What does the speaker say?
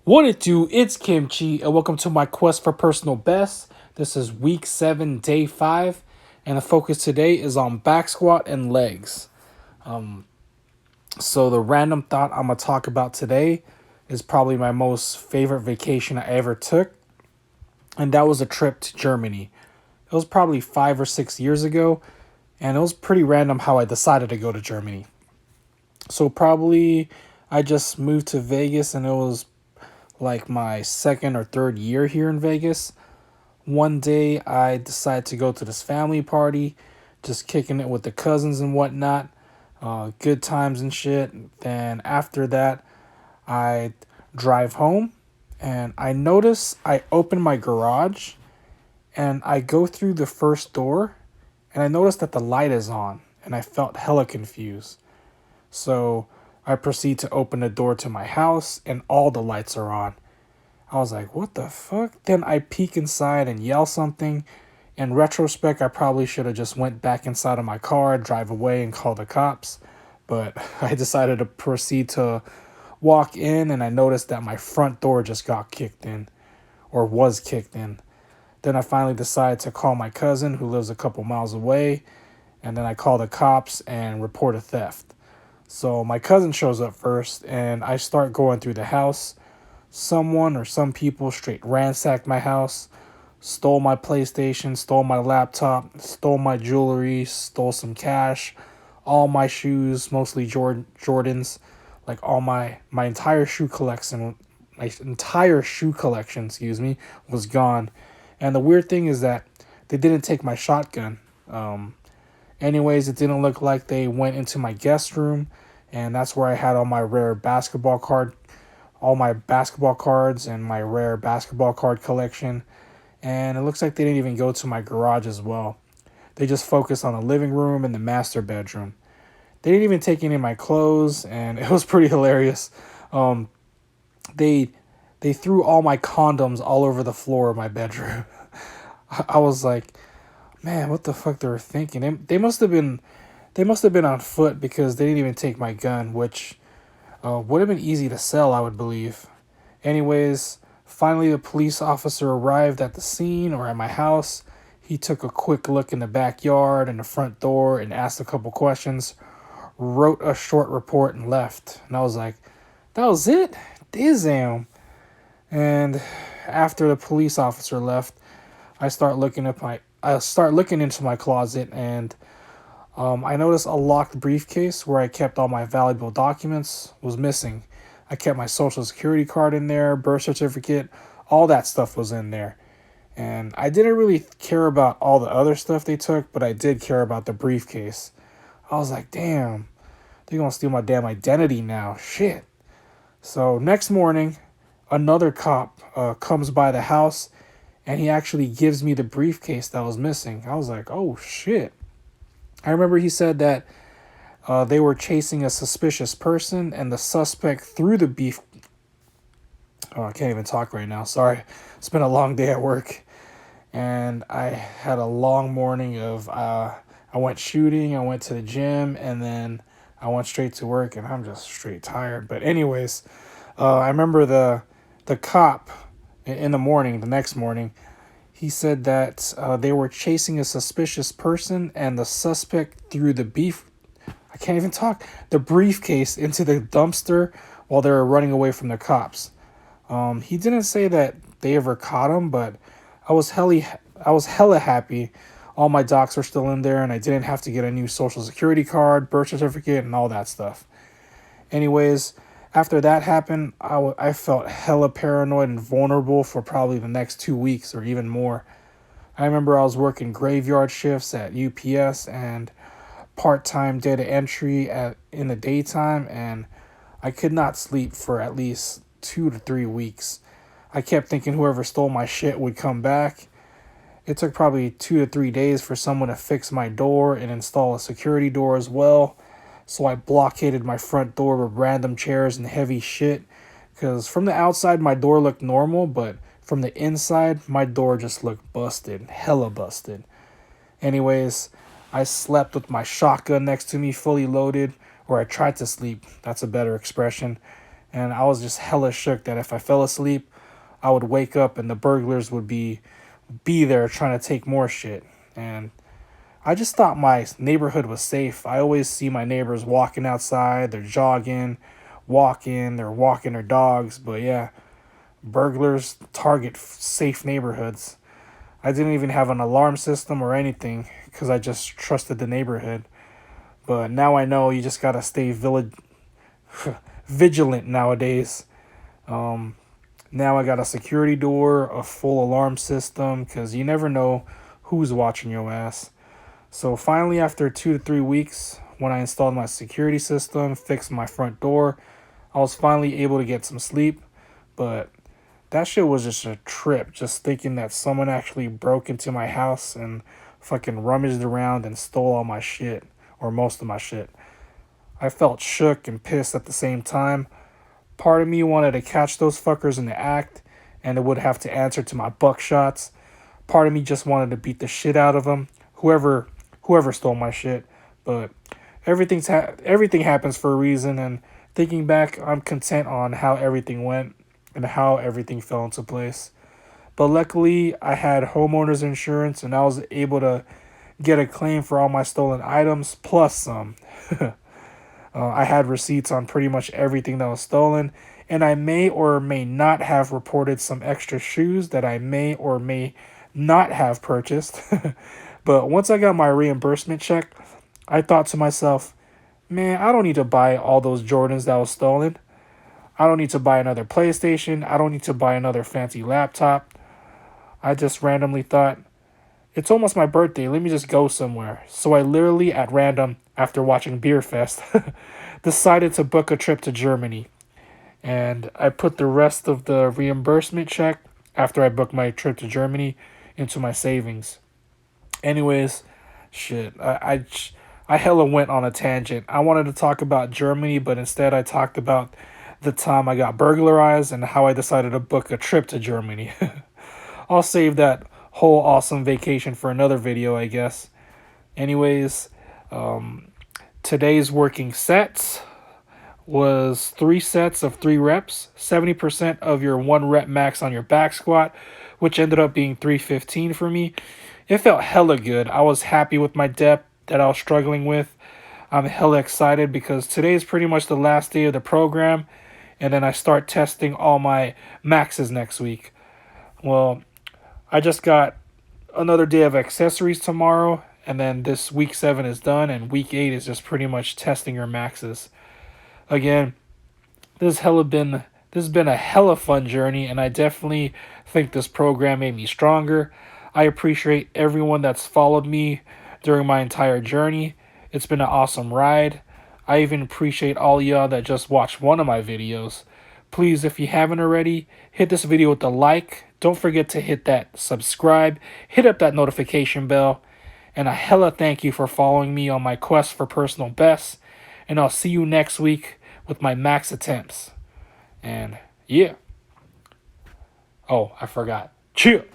What it do? It's Kimchi, and welcome to my quest for personal best. This is week 7, day 5, and the focus today is on back squat and legs. So the random thought I'm gonna talk about today is probably my most favorite vacation I ever took, and that was a trip to Germany. It was probably 5 or 6 years ago, and it was pretty random how I decided to go to Germany. So probably I just moved to Vegas, and it was like my second or third year here in Vegas. One day I decided to go to this family party, just kicking it with the cousins and whatnot, good times and shit. Then after that, I drive home and I notice I open my garage and I go through the first door and I notice that the light is on and I felt hella confused. So I proceed to open the door to my house and all the lights are on. I was like, what the fuck? Then I peek inside and yell something. In retrospect, I probably should have just went back inside of my car, drive away and call the cops. But I decided to proceed to walk in and I noticed that my front door just got kicked in or was kicked in. Then I finally decided to call my cousin who lives a couple miles away and then I call the cops and report a theft. So my cousin shows up first and I start going through the house. Someone or some people straight ransacked my house, stole my PlayStation, stole my laptop, stole my jewelry, stole some cash, all my shoes, mostly Jordans, like all my entire shoe collection, was gone. And the weird thing is that they didn't take my shotgun. Anyways, it didn't look like they went into my guest room, and that's where I had all my basketball cards and my rare basketball card collection. And it looks like they didn't even go to my garage as well. They just focused on the living room and the master bedroom. They didn't even take any of my clothes, and it was pretty hilarious. Um, they they threw all my condoms all over the floor of my bedroom. I was like, man, what the fuck they were thinking? They must have been on foot because they didn't even take my gun, which would have been easy to sell, I would believe. Anyways, finally the police officer arrived at the scene or at my house. He took a quick look in the backyard and the front door and asked a couple questions, wrote a short report and left. And I was like, that was it? Damn. And after the police officer left, I start looking into my closet and I noticed a locked briefcase where I kept all my valuable documents was missing. I kept my social security card in there, birth certificate, all that stuff was in there. And I didn't really care about all the other stuff they took, but I did care about the briefcase. I was like, damn, they're gonna steal my damn identity now. Shit. So next morning, another cop comes by the house and he actually gives me the briefcase that was missing. I was like, oh shit. I remember he said that they were chasing a suspicious person, and the suspect threw the beef. Oh, I can't even talk right now. Sorry. It's been a long day at work. And I had a long morning of. I went shooting, I went to the gym, and then I went straight to work, and I'm just straight tired. But, anyways, I remember the cop in the morning, the next morning, he said that they were chasing a suspicious person and the suspect threw I can't even talk, the briefcase into the dumpster while they were running away from the cops. He didn't say that they ever caught him, but I was hella happy. All my docs were still in there and I didn't have to get a new social security card, birth certificate, and all that stuff. Anyways, after that happened, I felt hella paranoid and vulnerable for probably the next 2 weeks or even more. I remember I was working graveyard shifts at UPS and part-time data entry in the daytime, and I could not sleep for at least 2 to 3 weeks. I kept thinking whoever stole my shit would come back. It took probably 2 to 3 days for someone to fix my door and install a security door as well. So I blockaded my front door with random chairs and heavy shit. Because from the outside, my door looked normal, but from the inside, my door just looked busted. Hella busted. Anyways, I slept with my shotgun next to me fully loaded, or I tried to sleep. That's a better expression. And I was just hella shook that if I fell asleep, I would wake up and the burglars would be there trying to take more shit. And I just thought my neighborhood was safe. I always see my neighbors walking outside, they're jogging, walking, they're walking their dogs. But yeah, burglars target safe neighborhoods. I didn't even have an alarm system or anything because I just trusted the neighborhood. But now I know you just gotta stay vigilant nowadays. Um, Now I got a security door, a full alarm system, because you never know who's watching your ass. So finally, after 2 to 3 weeks, when I installed my security system, fixed my front door, I was finally able to get some sleep. But that shit was just a trip, just thinking that someone actually broke into my house and fucking rummaged around and stole all my shit, or most of my shit. I felt shook and pissed at the same time. Part of me wanted to catch those fuckers in the act, and it would have to answer to my buckshots. Part of me just wanted to beat the shit out of them, whoever stole my shit. But everything happens for a reason, and thinking back, I'm content on how everything went and how everything fell into place. But luckily, I had homeowners insurance, and I was able to get a claim for all my stolen items plus some. I had receipts on pretty much everything that was stolen, and I may or may not have reported some extra shoes that I may or may not have purchased. But once I got my reimbursement check, I thought to myself, man, I don't need to buy all those Jordans that was stolen. I don't need to buy another PlayStation. I don't need to buy another fancy laptop. I just randomly thought, it's almost my birthday. Let me just go somewhere. So I literally, at random, after watching Beer Fest, decided to book a trip to Germany. And I put the rest of the reimbursement check after I booked my trip to Germany into my savings. Anyways, shit, I hella went on a tangent. I wanted to talk about Germany, but instead I talked about the time I got burglarized and how I decided to book a trip to Germany. I'll save that whole awesome vacation for another video, I guess. Anyways, today's working sets was 3 sets of 3 reps, 70% of your 1 rep max on your back squat, which ended up being 315 for me. It felt hella good. I was happy with my depth that I was struggling with. I'm hella excited because today is pretty much the last day of the program, and then I start testing all my maxes next week. Well, I just got another day of accessories tomorrow, and then this week 7 is done, and week 8 is just pretty much testing your maxes. Again, this has been a hella fun journey, and I definitely think this program made me stronger. I appreciate everyone that's followed me during my entire journey. It's been an awesome ride. I even appreciate all y'all that just watched one of my videos. Please, if you haven't already, hit this video with a like. Don't forget to hit that subscribe. Hit up that notification bell. And a hella thank you for following me on my quest for personal bests. And I'll see you next week with my max attempts. And yeah. Oh, I forgot. Cheer.